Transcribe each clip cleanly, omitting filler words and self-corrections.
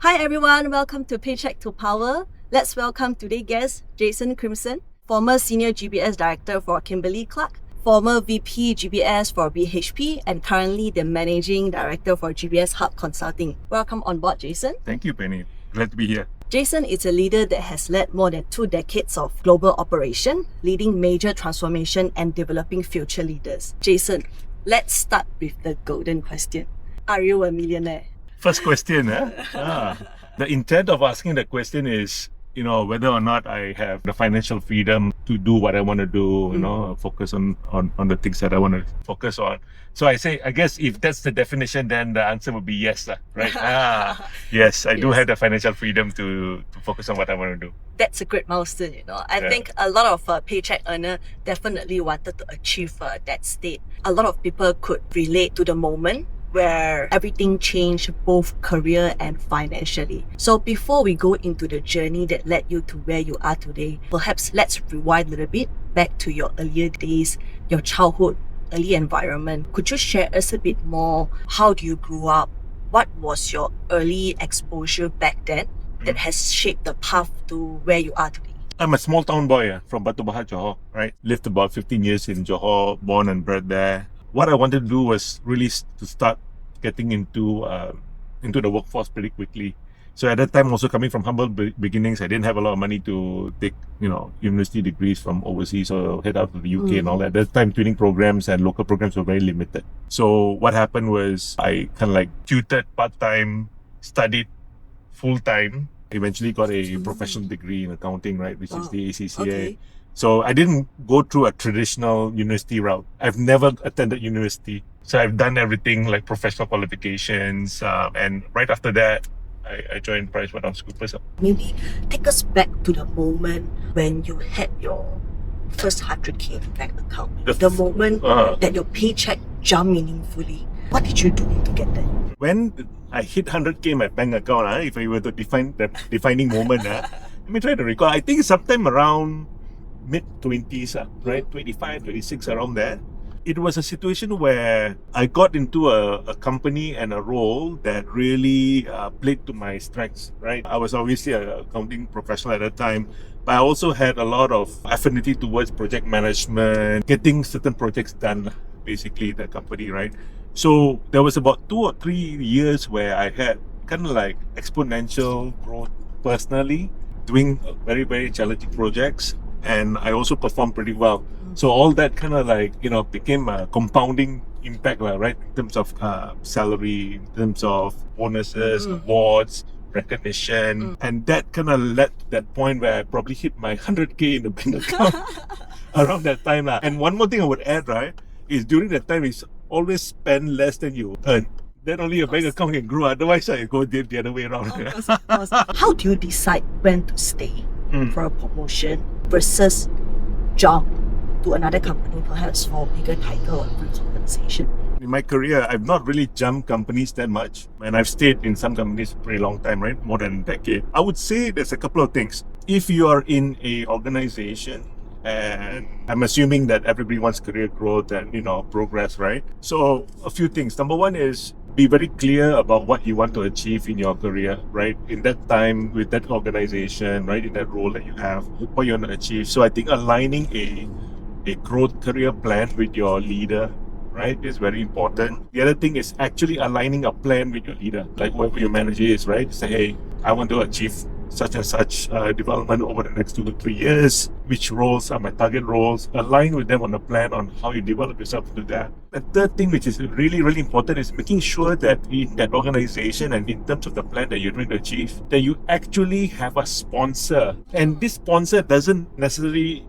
Hi everyone, welcome to Paycheck to Power. Let's welcome today's guest, Jason Crimson, former Senior GBS Director for Kimberly-Clark, former VP GBS for BHP, and currently the Managing Director for GBS Hub Consulting. Welcome on board, Jason. Thank you, Penny. Glad to be here. Jason is a leader that has led more than 2 decades of global operation, leading major transformation and developing future leaders. Jason, let's start with the golden question. Are you a millionaire? First question, the intent of asking the question is, whether or not I have the financial freedom to do what I want to do, focus on the things that I want to focus on. So I guess if that's the definition, then the answer would be yes, right? Yes, I do have the financial freedom to focus on what I want to do. That's a great milestone, I think a lot of paycheck earner definitely wanted to achieve that state. A lot of people could relate to the moment where everything changed both career and financially. So before we go into the journey that led you to where you are today, perhaps let's rewind a little bit back to your earlier days, your childhood, early environment. Could you share us a bit more? How do you grow up? What was your early exposure back then that has shaped the path to where you are today? I'm a small town boy from Batu Bahar, Johor, right? Lived about 15 years in Johor, born and bred there. What I wanted to do was really to start getting into the workforce pretty quickly. So at that time, also coming from humble beginnings, I didn't have a lot of money to take, university degrees from overseas or head out to the UK and all that. At that time, tuning programs and local programs were very limited. So what happened was I kind of like tutored part-time, studied full-time, eventually got a professional degree in accounting, right, which is the ACCA. Okay. So I didn't go through a traditional university route. I've never attended university. So I've done everything like professional qualifications. And right after that, I joined PricewaterhouseCoopers. Maybe take us back to the moment when you had your first 100K in bank account. The moment that your paycheck jumped meaningfully. What did you do to get there? When I hit 100K in my bank account, if I were to define that defining moment, let me try to recall. I think sometime around mid-20s, right? 25, 26, around there. It was a situation where I got into a company and a role that really played to my strengths, right? I was obviously an accounting professional at that time, but I also had a lot of affinity towards project management, getting certain projects done, basically, in the company, right? So there was about 2 or 3 years where I had kind of like exponential growth personally, doing very, very challenging projects. And I also performed pretty well. So all that kind of like, became a compounding impact, right? In terms of salary, in terms of bonuses, awards, recognition. And that kind of led to that point where I probably hit my 100K in the bank account around that time. And one more thing I would add, right, is during that time, is always spend less than you earn. Then only your bank account can grow. Otherwise, I go the other way around. How do you decide when to stay for a promotion versus jump to another company, perhaps for a bigger title or compensation? In my career, I've not really jumped companies that much, and I've stayed in some companies for a pretty long time, right? More than a decade. I would say there's a couple of things. If you are in a organization, and I'm assuming that everybody wants career growth and progress, right? So a few things. Number one is be very clear about what you want to achieve in your career, right? In that time, with that organization, right? In that role that you have, what you want to achieve. So I think aligning a growth career plan with your leader, right, is very important. The other thing is actually aligning a plan with your leader, like whoever your manager is, right? Say, hey, I want to achieve such and such development over the next 2 to 3 years. Which roles are my target roles? Align with them on a plan on how you develop yourself to do that. The third thing, which is really, really important, is making sure that in that organization and in terms of the plan that you're trying to achieve, that you actually have a sponsor. And this sponsor doesn't necessarily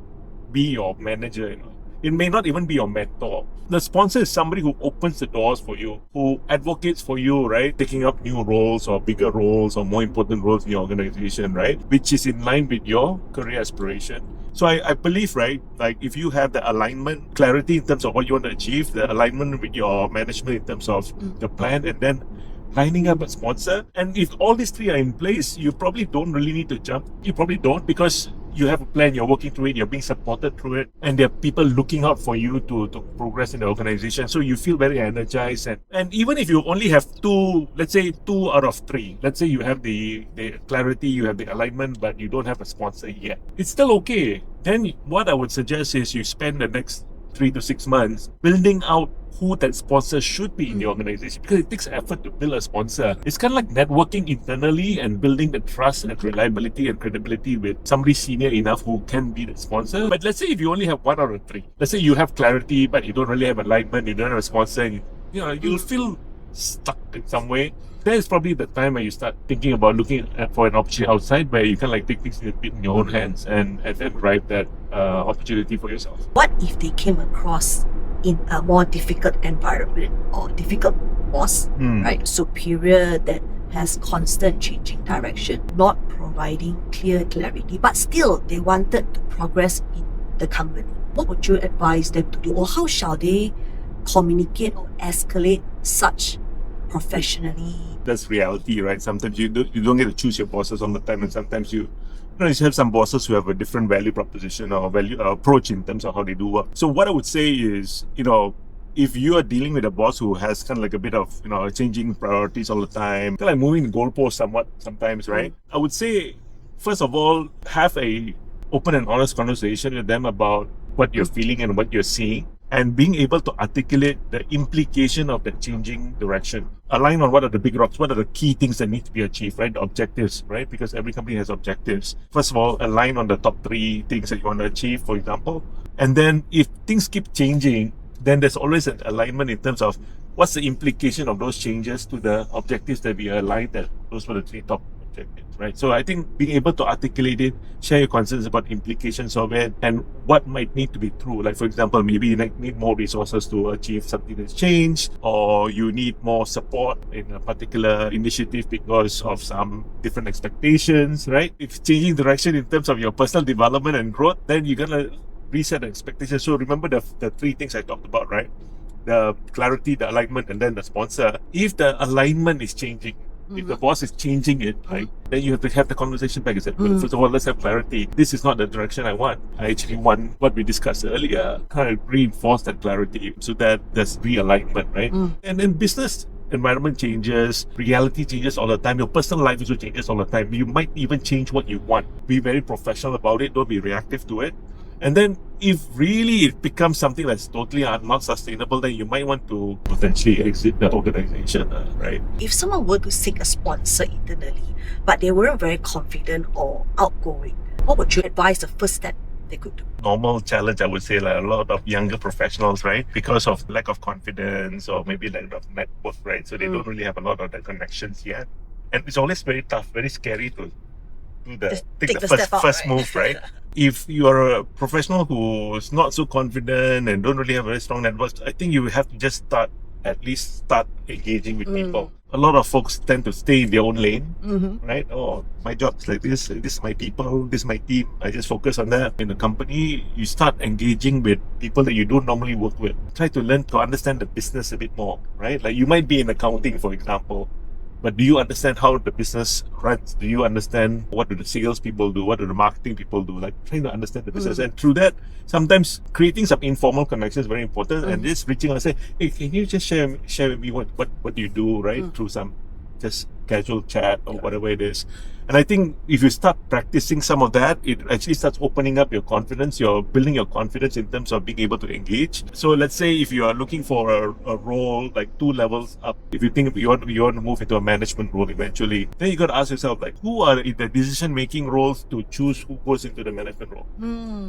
be your manager, It may not even be your mentor. The sponsor is somebody who opens the doors for you, who advocates for you, right? Taking up new roles or bigger roles or more important roles in your organization, right? Which is in line with your career aspiration. So I believe, right, like if you have the alignment, clarity in terms of what you want to achieve, the alignment with your management in terms of the plan, and then lining up a sponsor. And if all these three are in place, you probably don't really need to jump. You probably don't, because you have a plan, you're working through it, you're being supported through it, and there are people looking out for you to progress in the organization. So you feel very energized. And even if you only have let's say 2 out of 3, let's say you have the clarity, you have the alignment, but you don't have a sponsor yet, it's still okay. Then what I would suggest is you spend the next 3 to 6 months building out who that sponsor should be in the organization, because it takes effort to build a sponsor. It's kind of like networking internally and building the trust and reliability and credibility with somebody senior enough who can be the sponsor. But let's say if you only have 1 out of 3, let's say you have clarity but you don't really have alignment, you don't have a sponsor, and you'll feel stuck in some way. That is probably the time where you start thinking about looking for an opportunity outside, where you can like take things in your own hands and then drive that opportunity for yourself. What if they came across in a more difficult environment or difficult boss, right? Superior that has constant changing direction, not providing clear clarity, but still they wanted to progress in the company. What would you advise them to do, or how shall they communicate or escalate such professionally? That's reality, right? Sometimes you don't get to choose your bosses all the time, and sometimes you have some bosses who have a different value proposition or value approach in terms of how they do work. So what I would say is, if you are dealing with a boss who has kind of like a bit of, changing priorities all the time, kind of like moving the goalposts sometimes, right? I would say, first of all, have a open and honest conversation with them about what you're feeling and what you're seeing, and being able to articulate the implication of the changing direction. Align on what are the big rocks, what are the key things that need to be achieved, right? The objectives, right? Because every company has objectives. First of all, align on the top 3 things that you want to achieve, for example. And then if things keep changing, then there's always an alignment in terms of what's the implication of those changes to the objectives that we aligned that those were the 3 top objectives, right? So I think being able to articulate it, share your concerns about implications of it and what might need to be true. Like, for example, maybe you need more resources to achieve something that's changed, or you need more support in a particular initiative because of some different expectations, right? If changing direction in terms of your personal development and growth, then you're gonna reset the expectations. So remember the 3 things I talked about, right? The clarity, the alignment, and then the sponsor. If the alignment is changing, if the boss is changing it, right, then you have to have the conversation back and say, well, first of all, let's have clarity. This is not the direction I want. I actually want what we discussed earlier, kind of reinforce that clarity so that there's realignment, right? And then business environment changes, reality changes all the time, your personal life also changes all the time. You might even change what you want. Be very professional about it, don't be reactive to it. And then if really it becomes something that's totally not sustainable, then you might want to potentially exit the organization, right? If someone were to seek a sponsor internally, but they weren't very confident or outgoing, what would you advise the first step they could do? Normal challenge, I would say, like a lot of younger professionals, right? Because of lack of confidence or maybe lack of network, right? So they don't really have a lot of the connections yet. And it's always very tough, very scary to take the first move, right? If you are a professional who's not so confident and don't really have very strong networks, I think you have to just at least start engaging with people. A lot of folks tend to stay in their own lane, right? Oh, my job's like this is my people, this is my team, I just focus on that. In a company, you start engaging with people that you don't normally work with. Try to learn to understand the business a bit more, right? Like you might be in accounting, for example, but do you understand how the business runs? Do you understand what do the sales people do? What do the marketing people do? Like trying to understand the business. And through that, sometimes creating some informal connections is very important. And just reaching out and say, hey, can you just share with me what do you do, right? Through some just casual chat or whatever it is. And I think if you start practicing some of that, it actually starts opening up your confidence. You're building your confidence in terms of being able to engage. So let's say if you are looking for a role like 2 levels up, if you think you want to move into a management role eventually, then you got to ask yourself, like, who are in the decision-making roles to choose who goes into the management role?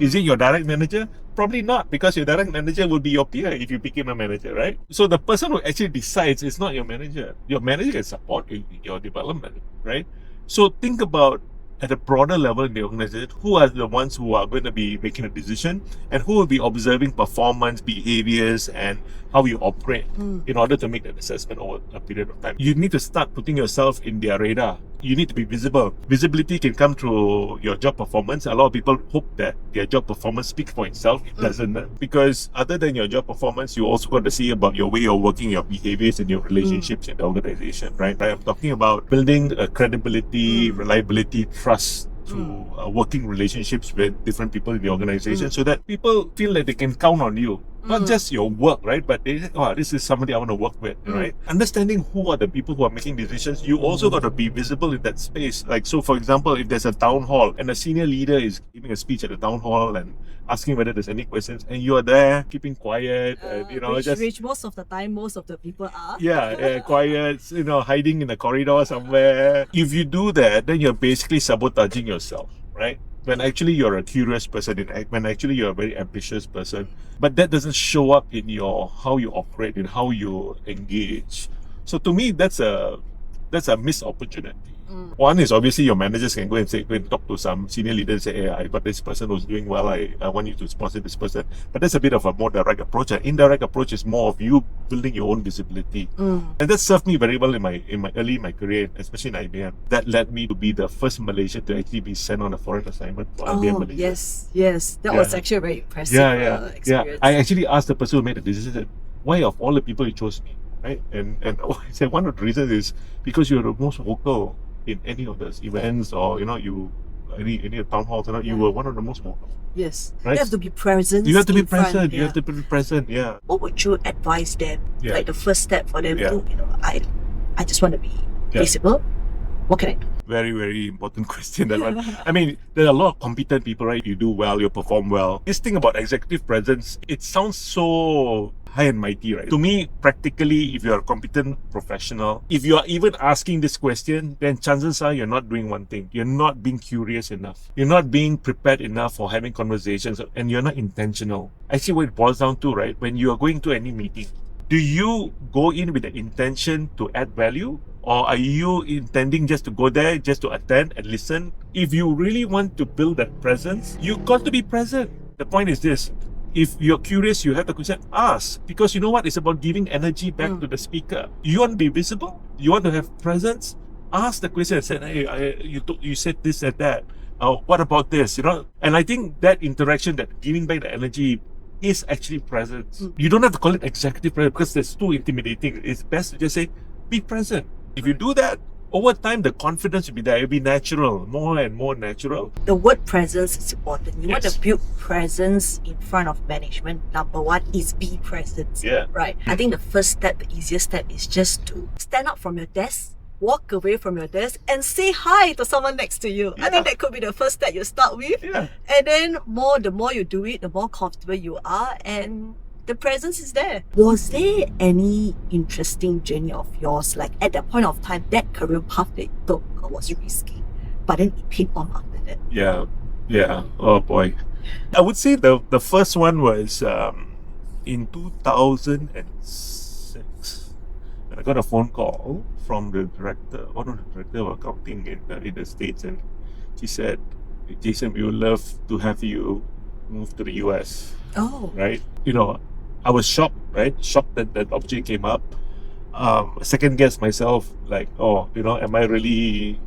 Is it your direct manager? Probably not, because your direct manager will be your peer if you became a manager, right? So the person who actually decides is not your manager. Your manager can support you in your development, right? So think about at a broader level in the organization, who are the ones who are going to be making a decision and who will be observing performance, behaviors, and how you operate in order to make that assessment over a period of time. You need to start putting yourself in their radar. You need to be visible. Visibility can come through your job performance. A lot of people hope that their job performance speaks for itself. It doesn't. Because other than your job performance, you also got to see about your way of working, your behaviors, and your relationships in the organization, right? I'm talking about building a credibility, reliability, trust to working relationships with different people in the organization, so that people feel that they can count on you. Not just your work, right? But they say, oh, this is somebody I want to work with, right? Understanding who are the people who are making decisions, you also got to be visible in that space. Like, so for example, if there's a town hall and a senior leader is giving a speech at the town hall and asking whether there's any questions, and you are there keeping quiet, which most of the time, most of the people are. Quiet, hiding in the corridor somewhere. If you do that, then you're basically sabotaging yourself, right? When actually you're a curious person, when actually you're a very ambitious person, but that doesn't show up in how you operate, in how you engage. So to me, that's a missed opportunity. One is obviously your managers can go and talk to some senior leaders and say, hey, I got this person who's doing well, I want you to sponsor this person. But that's a bit of a more direct approach. An indirect approach is more of you building your own visibility. And that served me very well in my career, especially in IBM. That led me to be the first Malaysian to actually be sent on a foreign assignment for IBM Malaysia. Yes. That was actually a very impressive experience. I actually asked the person who made the decision, why of all the people you chose me? Right? And I said one of the reasons is because you're the most vocal in any of those events, or any town halls, you were one of the most vocal. Yes, right? You have to be present. You have to be present. You have to be present. Yeah. What would you advise them? Like the first step for them to, I just want to be visible. What can I do? Very, very important question, that one. I mean, there are a lot of competent people, right? You do well, you perform well. This thing about executive presence, it sounds so high and mighty, right? To me, practically, if you're a competent professional, if you are even asking this question, then chances are you're not doing one thing. You're not being curious enough. You're not being prepared enough for having conversations, and you're not intentional. Actually, what it boils down to, right? When you are going to any meeting, do you go in with the intention to add value? Or are you intending just to go there, just to attend and listen? If you really want to build that presence, you got to be present. The point is this. If you're curious, you have the question, ask. Because you know what? It's about giving energy back to the speaker. You want to be visible? You want to have presence? Ask the question and say, hey, you said this and that. What about this? And I think that interaction, that giving back the energy, is actually presence. You don't have to call it executive presence because that's too intimidating. It's best to just say, be present. If you do that, over time, the confidence will be there. It'll be natural, more and more natural. The word presence is important. You want to build presence in front of management. Number one is be present. Right? I think the first step, the easiest step, is just to stand up from your desk, walk away from your desk, and say hi to someone next to you. I think that could be the first step you start with. And then the more you do it, the more comfortable you are, and the presence is there. Was there any interesting journey of yours, like at that point of time, that career path that you took was risky, but then it paid off after that? Yeah. Oh boy. I would say the first one was in 2006. I got a phone call from one of the director of accounting in the States, and she said, Jason, we would love to have you move to the US. Oh. Right? I was shocked, right? Shocked that that opportunity came up. Second guess myself, like, am I really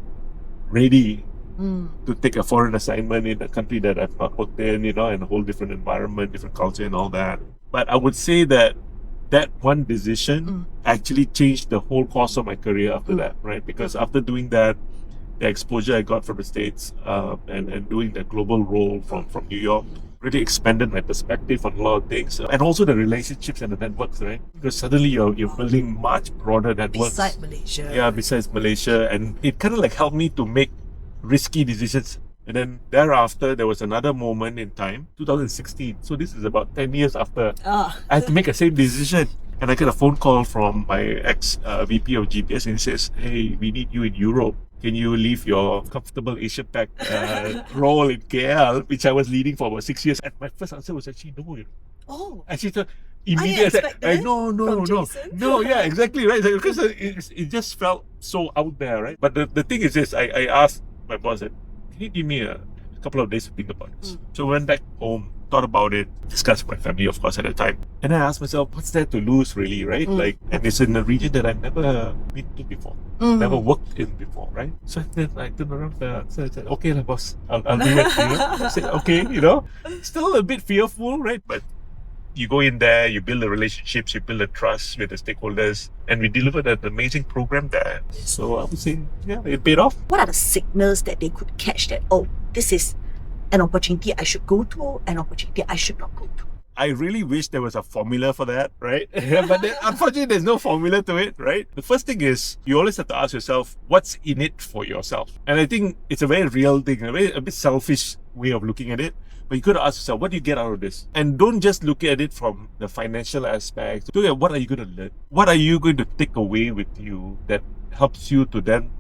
ready to take a foreign assignment in a country that I've not worked in, and a whole different environment, different culture and all that. But I would say that one decision actually changed the whole course of my career after that, right? Because after doing that, the exposure I got from the States and doing the global role from New York really expanded my perspective on a lot of things, and also the relationships and the networks, right? Because suddenly you're building much broader networks. Besides Malaysia. Yeah, besides Malaysia, and it kind of like helped me to make risky decisions. And then thereafter, there was another moment in time, 2016. So this is about 10 years after I had to make the same decision. And I get a phone call from my ex-VP of GBS, and he says, hey, we need you in Europe. Can you leave your comfortable Asia Pac role in KL, which I was leading for about 6 years? And my first answer was actually no. Oh. Actually, so immediately I said, no, yeah, exactly, right? Because it just felt so out there, right? But the thing is this, I asked my boss, can you give me a couple of days to think about this? So I went back home, thought about it, discussed with my family, of course, at the time. And I asked myself, what's there to lose, really, right? And it's in a region that I've never been to before, never worked in before, right? So then I turned around so I said, okay, boss, I'll do it. I said, okay, still a bit fearful, right? But You go in there, you build the relationships, you build the trust with the stakeholders, and we delivered an amazing program there. So I would say, yeah, it paid off. What are the signals that they could catch that, oh, this is an opportunity I should go to, an opportunity I should not go to? I really wish there was a formula for that, right? But then, unfortunately, there's no formula to it, right? The first thing is, you always have to ask yourself, what's in it for yourself? And I think it's a very real thing, a bit selfish way of looking at it. But you got to ask yourself, what do you get out of this? And don't just look at it from the financial aspect. Look at what are you going to learn? What are you going to take away with you that helps you to then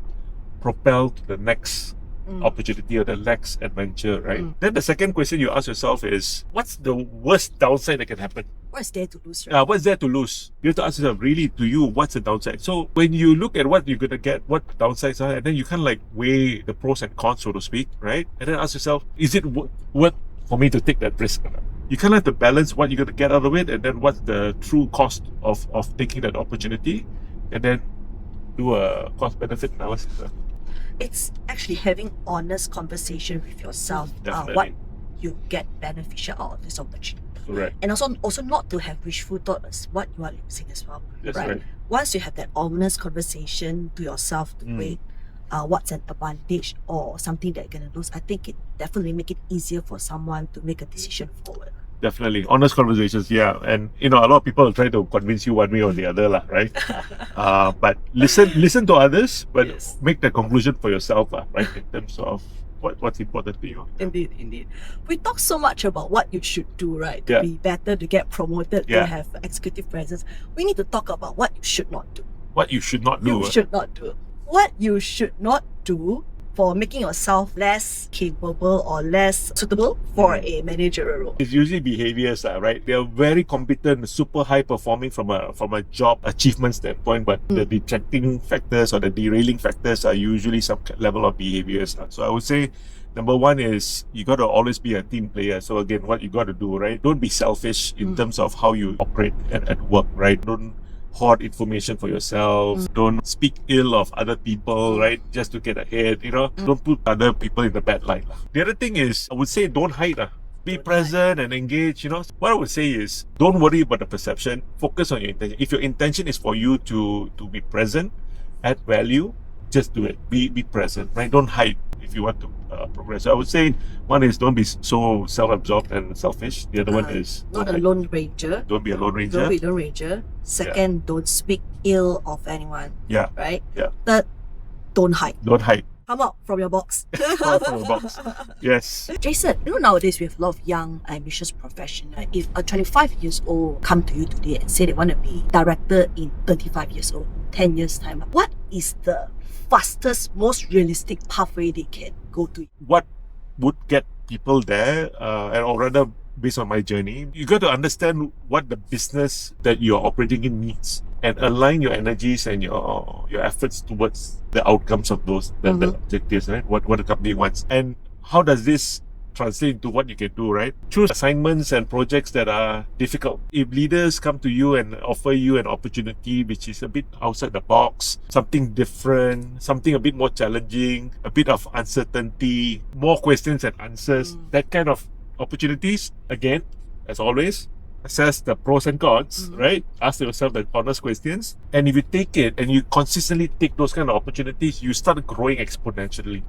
propel to the next opportunity or the next adventure, right? Then the second question you ask yourself is, what's the worst downside that can happen? What's there to lose, right? What's there to lose? You have to ask yourself, really, to you, what's the downside? So when you look at what you're going to get, what the downsides are, and then you kind of like weigh the pros and cons, so to speak, right? And then ask yourself, is it worth for me to take that risk? You kind of have to balance what you're going to get out of it, and then what's the true cost of taking that opportunity, and then do a cost-benefit analysis. It's actually having honest conversation with yourself. Definitely. What you get beneficial out of this opportunity. Correct. And also not to have wishful thoughts what you are losing as well. That's right. Once you have that honest conversation to yourself to weigh what's an advantage or something that you're going to lose, I think it definitely make it easier for someone to make a decision forward. Definitely. Honest conversations, yeah. And, a lot of people try to convince you one way or the other, right? But listen to others, but make the conclusion for yourself, right? In terms of what's important to you. Indeed. We talk so much about what you should do, right? To be better, to get promoted, to have executive presence. We need to talk about what you should not do. What you should not do. What you should not do for making yourself less capable or less suitable for a managerial role. It's usually behaviours, right? They are very competent, super high performing from a job achievement standpoint, but the detracting factors or the derailing factors are usually some level of behaviours. So I would say number one is you got to always be a team player. So again, what you got to do, right? Don't be selfish in terms of how you operate at work, right? Don't hoard information for yourself. Don't speak ill of other people, right? Just to get ahead, Don't put other people in the bad light. The other thing is, I would say don't hide. Be present and engage, What I would say is, don't worry about the perception. Focus on your intention. If your intention is for you to be present, add value, just do it. Be present, right? Don't hide if you want to progress. So I would say one is don't be so self-absorbed and selfish. The other one is not a lone ranger. Don't be a lone ranger. Don't be a lone ranger. Second, don't speak ill of anyone. Yeah. Right? Yeah. Third, don't hide. Don't hide. Come out from your box. Come out from your box. Yes. Jason, nowadays we have a lot of young, ambitious professionals. If a 25 years old come to you today and say they want to be director in 35 years old, 10 years time, what is the fastest, most realistic pathway they can go to? What would get people there, or rather based on my journey, you got to understand what the business that you're operating in needs and align your energies and your efforts towards the outcomes of those the objectives, right? What the company wants. And how does this translate into what you can do, right? Choose assignments and projects that are difficult. If leaders come to you and offer you an opportunity which is a bit outside the box, something different, something a bit more challenging, a bit of uncertainty, more questions and answers, that kind of opportunities, again, as always, assess the pros and cons, right? Ask yourself the honest questions. And if you take it and you consistently take those kind of opportunities, you start growing exponentially.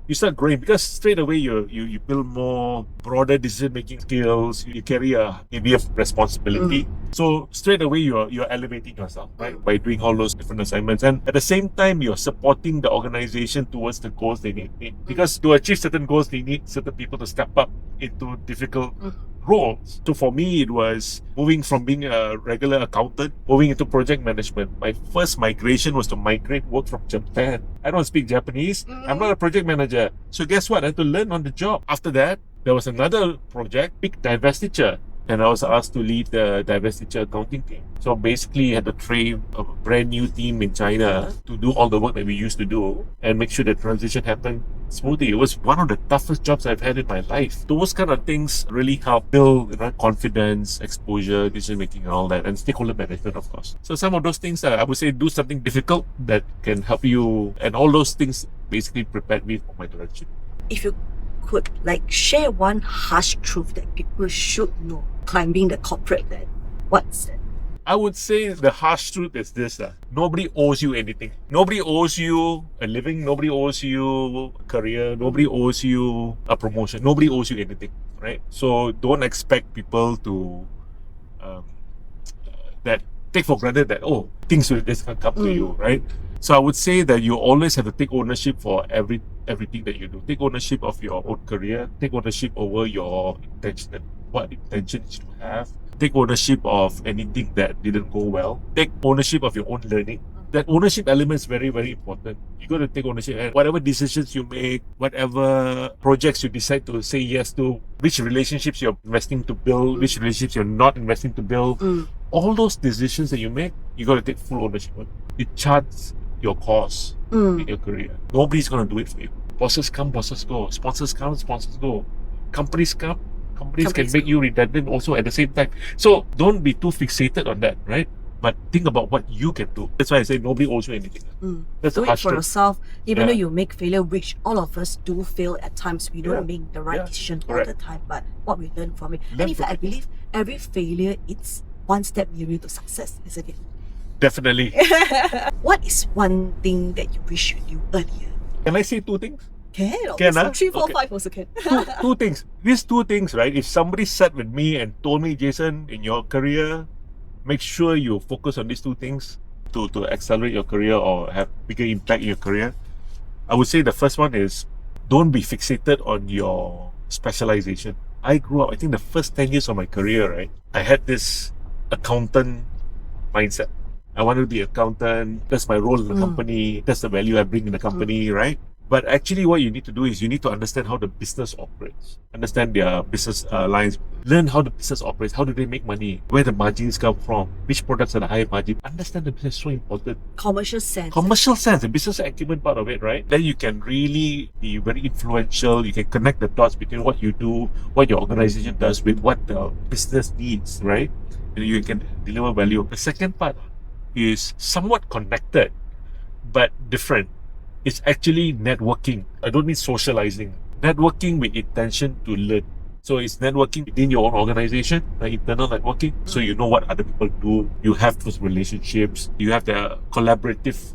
You start growing because straight away you build more broader decision-making skills, you carry a heavier responsibility. So straight away you're elevating yourself, right? By doing all those different assignments. And at the same time, you're supporting the organization towards the goals they need. Because to achieve certain goals, they need certain people to step up into difficult roles. So for me, it was moving from being a regular accountant, moving into project management. My first migration was to migrate work from Japan. I don't speak Japanese. I'm not a project manager. So guess what? I had to learn on the job. After that, there was another project, big divestiture. And I was asked to lead the divestiture accounting team. So basically, I had to train a brand new team in China to do all the work that we used to do and make sure the transition happened smoothly. It was one of the toughest jobs I've had in my life. Those kind of things really help build confidence, exposure, decision making, and all that, and stakeholder management, of course. So some of those things, I would say, do something difficult that can help you, and all those things basically prepared me for my direction. If you could share one harsh truth that people should know climbing the corporate ladder? What's that? I would say the harsh truth is this. Nobody owes you anything. Nobody owes you a living. Nobody owes you a career. Nobody owes you a promotion. Nobody owes you anything, right? So don't expect people to that take for granted that, oh, things will just come to you, right? So I would say that you always have to take ownership for everything that you do. Take ownership of your own career. Take ownership over your intention, what intentions you have. Take ownership of anything that didn't go well. Take ownership of your own learning. That ownership element is very, very important. You got to take ownership, and whatever decisions you make, whatever projects you decide to say yes to, which relationships you're investing to build, which relationships you're not investing to build, all those decisions that you make, you got to take full ownership of. It charts your course in your career. Nobody's going to do it for you. Bosses come, bosses go. Sponsors come, sponsors go. Companies come, companies can make you redundant also at the same time. So don't be too fixated on that, right? But think about what you can do. That's why I say nobody owes you anything. That's do the it harsh for truth. yourself, even though you make failure, which all of us do fail at times. We don't make the right decision all the time, but what we learn from it. And in fact, I believe every failure is one step nearer to success, isn't it? Definitely. What is one thing that you wish you knew earlier? Can I say two things? Can, Can, obviously. huh? 3, 4, Okay. 5 also can. Two things. These two things, right? If somebody sat with me and told me, Jason, in your career, make sure you focus on these two things to accelerate your career or have bigger impact in your career. I would say the first one is don't be fixated on your specialization. I grew up, I think the first 10 years of my career, right? I had this accountant mindset. I wanted to be an accountant. That's my role in the company. That's the value I bring in the company, right? But actually what you need to do is you need to understand how the business operates. Understand their business lines. Learn how the business operates. How do they make money? Where the margins come from? Which products are the high margin? Understand the business is so important. Commercial sense. Commercial sense, the business acumen part of it, right? Then you can really be very influential. You can connect the dots between what you do, what your organization does with what the business needs, right? And you can deliver value. The second part is somewhat connected, but different. It's actually networking. I don't mean socializing. Networking with intention to learn. So it's networking within your own organization, like internal networking. So you know what other people do. You have those relationships. You have the collaborative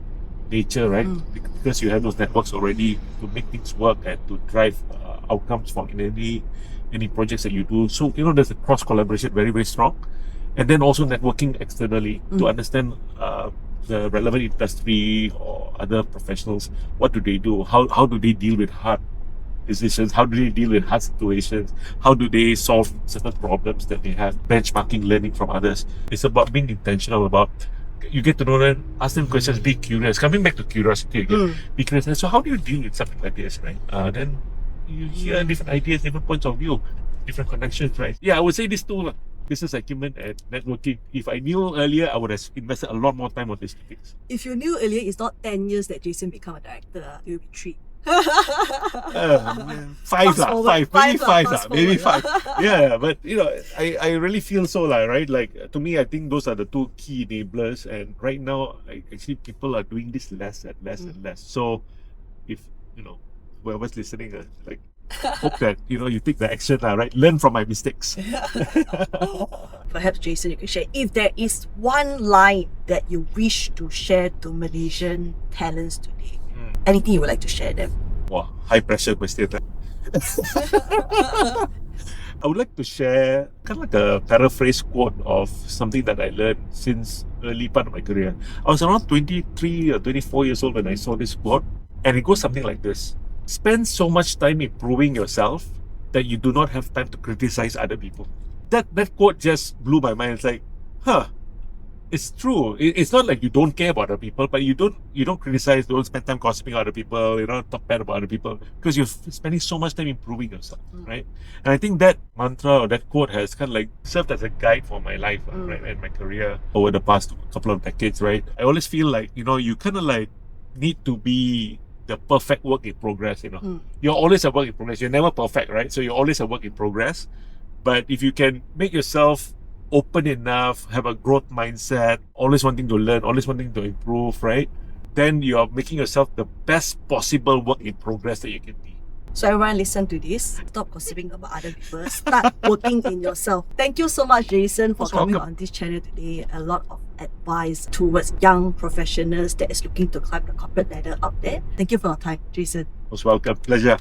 nature, right? Because you have those networks already to make things work and to drive outcomes from any projects that you do. So, there's a cross collaboration very, very strong. And then also networking externally to understand the relevant industry or other professionals. What do they do? How do they deal with hard decisions? How do they deal with hard situations? How do they solve certain problems that they have? Benchmarking, learning from others. It's about being intentional about, you get to know them, ask them questions, be curious. Coming back to curiosity again, be curious. And so how do you deal with something like this, right? Then you hear different ideas, different points of view, different connections, right? Yeah, I would say these two, business acumen and networking. If I knew earlier, I would have invested a lot more time on these things. If you knew earlier, it's not 10 years that Jason become a director. It will be 3. 5 lah, maybe 5. Fast Yeah, but I really feel so right? Like, to me, I think those are the two key enablers, and right now, actually people are doing this less and less. So if whoever's listening, hope that you take the action, right? Learn from my mistakes. Perhaps, Jason, you can share if there is one line that you wish to share to Malaysian talents today. Anything you would like to share them? Wow, high pressure question. I would like to share kind of like a paraphrase quote of something that I learned since early part of my career. I was around 23 or 24 years old when I saw this quote, and it goes something like this: spend so much time improving yourself that you do not have time to criticize other people. That quote just blew my mind. It's like, it's true. It's not like you don't care about other people, but you don't criticize, don't spend time gossiping about other people, talk bad about other people, because you're spending so much time improving yourself, right? And I think that mantra or that quote has kind of like served as a guide for my life, right, and my career over the past couple of decades, right? I always feel like, you kind of like need to be the perfect work in progress, You're always a work in progress. You're never perfect, right? So you're always a work in progress. But if you can make yourself open enough, have a growth mindset, always wanting to learn, always wanting to improve, right? Then you are making yourself the best possible work in progress that you can be. So everyone listen to this. Stop gossiping about other people. Start working in yourself. Thank you so much, Jason, for Most coming welcome. on this channel today. A lot of advice towards young professionals that is looking to climb the corporate ladder up there. Thank you for your time, Jason. Most welcome. Pleasure.